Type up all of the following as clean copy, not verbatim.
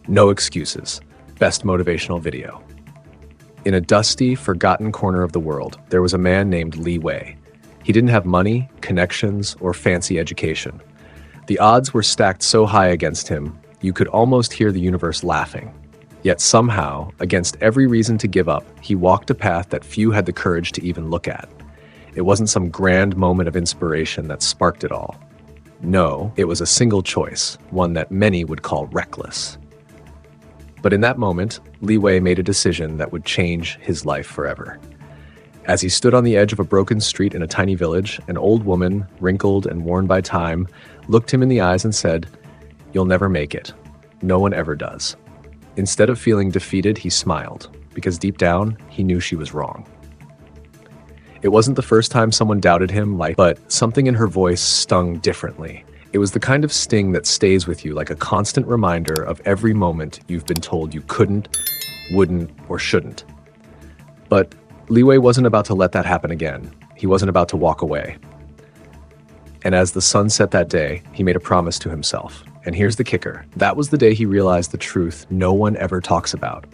No excuses. Best motivational video. In a dusty, forgotten corner of the world, there was a man named Li Wei. He didn't have money, connections, or fancy education. The odds were stacked so high against him, you could almost hear the universe laughing. Yet somehow, against every reason to give up, he walked a path that few had the courage to even look at. It wasn't some grand moment of inspiration that sparked it all. No, it was a single choice, one that many would call reckless. But in that moment, Li Wei made a decision that would change his life forever. As he stood on the edge of a broken street in a tiny village, an old woman, wrinkled and worn by time, looked him in the eyes and said, "You'll never make it. No one ever does." Instead of feeling defeated, he smiled, because deep down, he knew she was wrong. It wasn't the first time someone doubted him, but something in her voice stung differently. It was the kind of sting that stays with you like a constant reminder of every moment you've been told you couldn't, wouldn't, or shouldn't. But Li Wei wasn't about to let that happen again. He wasn't about to walk away. And as the sun set that day, he made a promise to himself. And here's the kicker. That was the day he realized the truth no one ever talks about.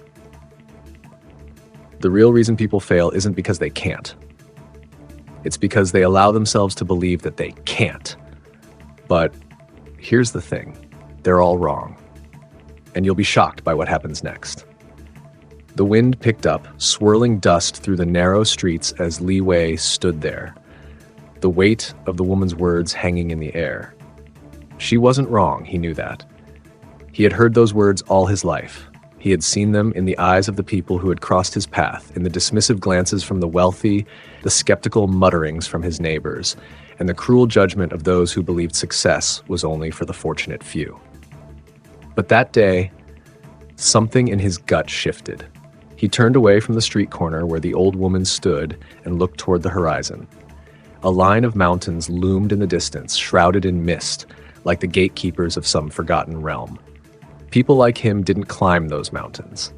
The real reason people fail isn't because they can't. It's because they allow themselves to believe that they can't. But here's the thing. They're all wrong. And you'll be shocked by what happens next. The wind picked up, swirling dust through the narrow streets as Li Wei stood there, the weight of the woman's words hanging in the air. She wasn't wrong, he knew that. He had heard those words all his life. He had seen them in the eyes of the people who had crossed his path, in the dismissive glances from the wealthy, the skeptical mutterings from his neighbors, and the cruel judgment of those who believed success was only for the fortunate few. But that day, something in his gut shifted. He turned away from the street corner where the old woman stood and looked toward the horizon. A line of mountains loomed in the distance, shrouded in mist, like the gatekeepers of some forgotten realm. People like him didn't climb those mountains.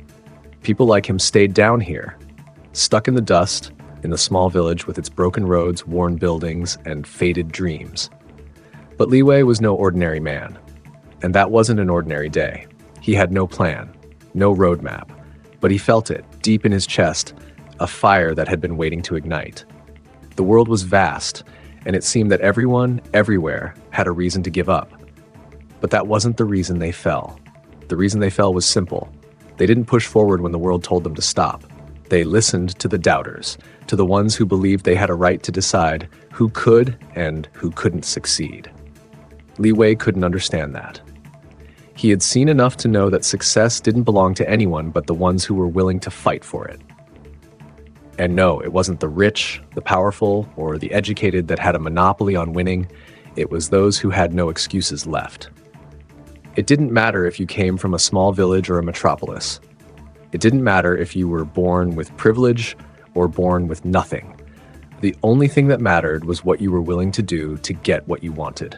People like him stayed down here, stuck in the dust, in the small village with its broken roads, worn buildings, and faded dreams. But Li Wei was no ordinary man. And that wasn't an ordinary day. He had no plan, no roadmap, but he felt it, deep in his chest, a fire that had been waiting to ignite. The world was vast, and it seemed that everyone, everywhere, had a reason to give up. But that wasn't the reason they fell. The reason they fell was simple. They didn't push forward when the world told them to stop. They listened to the doubters, to the ones who believed they had a right to decide who could and who couldn't succeed. Li Wei couldn't understand that. He had seen enough to know that success didn't belong to anyone but the ones who were willing to fight for it. And no, it wasn't the rich, the powerful, or the educated that had a monopoly on winning. It was those who had no excuses left. It didn't matter if you came from a small village or a metropolis. It didn't matter if you were born with privilege or born with nothing. The only thing that mattered was what you were willing to do to get what you wanted.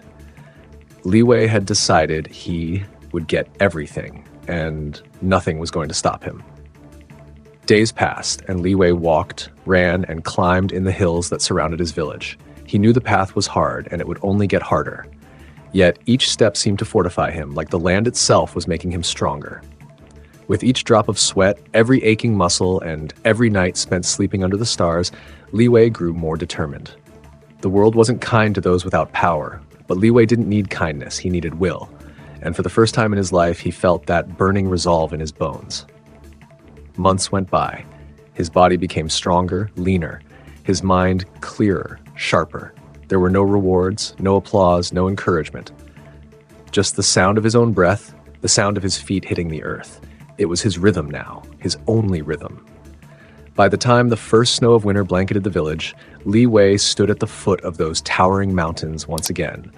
Li Wei had decided he would get everything, and nothing was going to stop him. Days passed, and Li Wei walked, ran, and climbed in the hills that surrounded his village. He knew the path was hard, and it would only get harder. Yet each step seemed to fortify him, like the land itself was making him stronger. With each drop of sweat, every aching muscle, and every night spent sleeping under the stars, Li Wei grew more determined. The world wasn't kind to those without power, but Li Wei didn't need kindness, he needed will. And for the first time in his life, he felt that burning resolve in his bones. Months went by. His body became stronger, leaner. His mind clearer, sharper. There were no rewards, no applause, no encouragement. Just the sound of his own breath, the sound of his feet hitting the earth. It was his rhythm now, his only rhythm. By the time the first snow of winter blanketed the village, Li Wei stood at the foot of those towering mountains once again.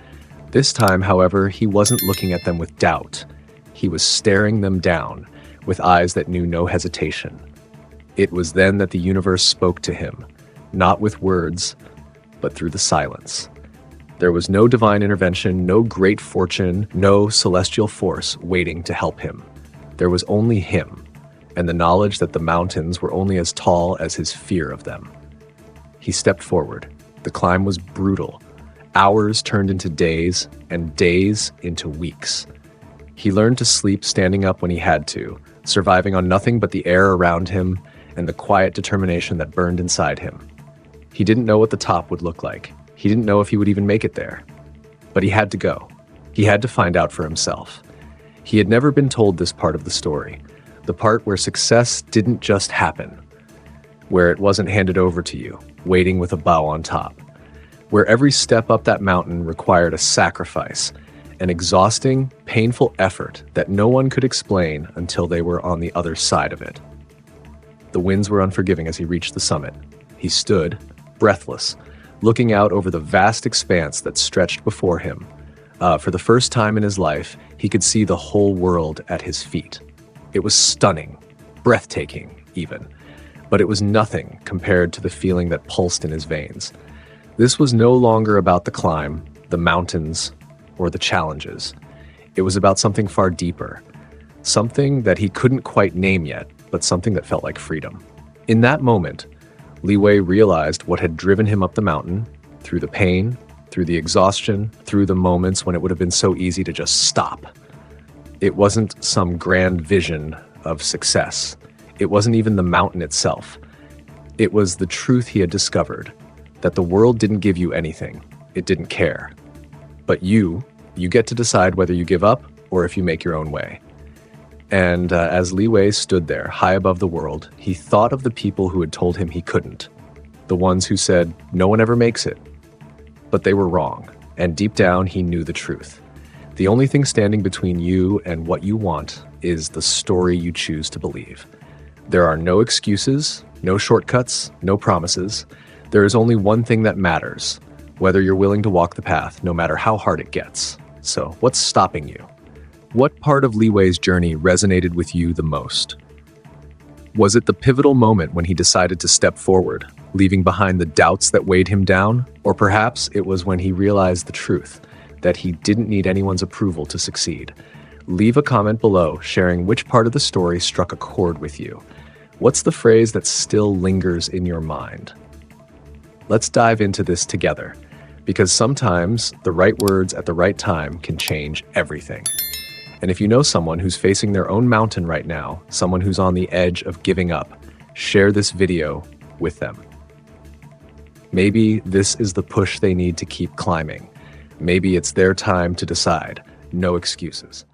This time, however, he wasn't looking at them with doubt. He was staring them down, with eyes that knew no hesitation. It was then that the universe spoke to him, not with words, but through the silence. There was no divine intervention, no great fortune, no celestial force waiting to help him. There was only him, and the knowledge that the mountains were only as tall as his fear of them. He stepped forward. The climb was brutal. Hours turned into days, and days into weeks. He learned to sleep standing up when he had to, surviving on nothing but the air around him and the quiet determination that burned inside him. He didn't know what the top would look like. He didn't know if he would even make it there. But he had to go. He had to find out for himself. He had never been told this part of the story, the part where success didn't just happen, where it wasn't handed over to you, waiting with a bow on top, where every step up that mountain required a sacrifice, an exhausting, painful effort that no one could explain until they were on the other side of it. The winds were unforgiving as he reached the summit. He stood, breathless, looking out over the vast expanse that stretched before him. For the first time in his life, he could see the whole world at his feet. It was stunning, breathtaking even, but it was nothing compared to the feeling that pulsed in his veins. This was no longer about the climb, the mountains, or the challenges. It was about something far deeper, something that he couldn't quite name yet, but something that felt like freedom. In that moment, Li Wei realized what had driven him up the mountain, through the pain, through the exhaustion, through the moments when it would have been so easy to just stop. It wasn't some grand vision of success. It wasn't even the mountain itself. It was the truth he had discovered, that the world didn't give you anything. It didn't care. But you get to decide whether you give up or if you make your own way. And as Li Wei stood there, high above the world, he thought of the people who had told him he couldn't. The ones who said, no one ever makes it. But they were wrong, and deep down he knew the truth. The only thing standing between you and what you want is the story you choose to believe. There are no excuses, no shortcuts, no promises. There is only one thing that matters, whether you're willing to walk the path, no matter how hard it gets. So, what's stopping you? What part of Li Wei's journey resonated with you the most? Was it the pivotal moment when he decided to step forward, leaving behind the doubts that weighed him down? Or perhaps it was when he realized the truth, that he didn't need anyone's approval to succeed? Leave a comment below sharing which part of the story struck a chord with you. What's the phrase that still lingers in your mind? Let's dive into this together, because sometimes the right words at the right time can change everything. And if you know someone who's facing their own mountain right now, someone who's on the edge of giving up, share this video with them. Maybe this is the push they need to keep climbing. Maybe it's their time to decide. No excuses.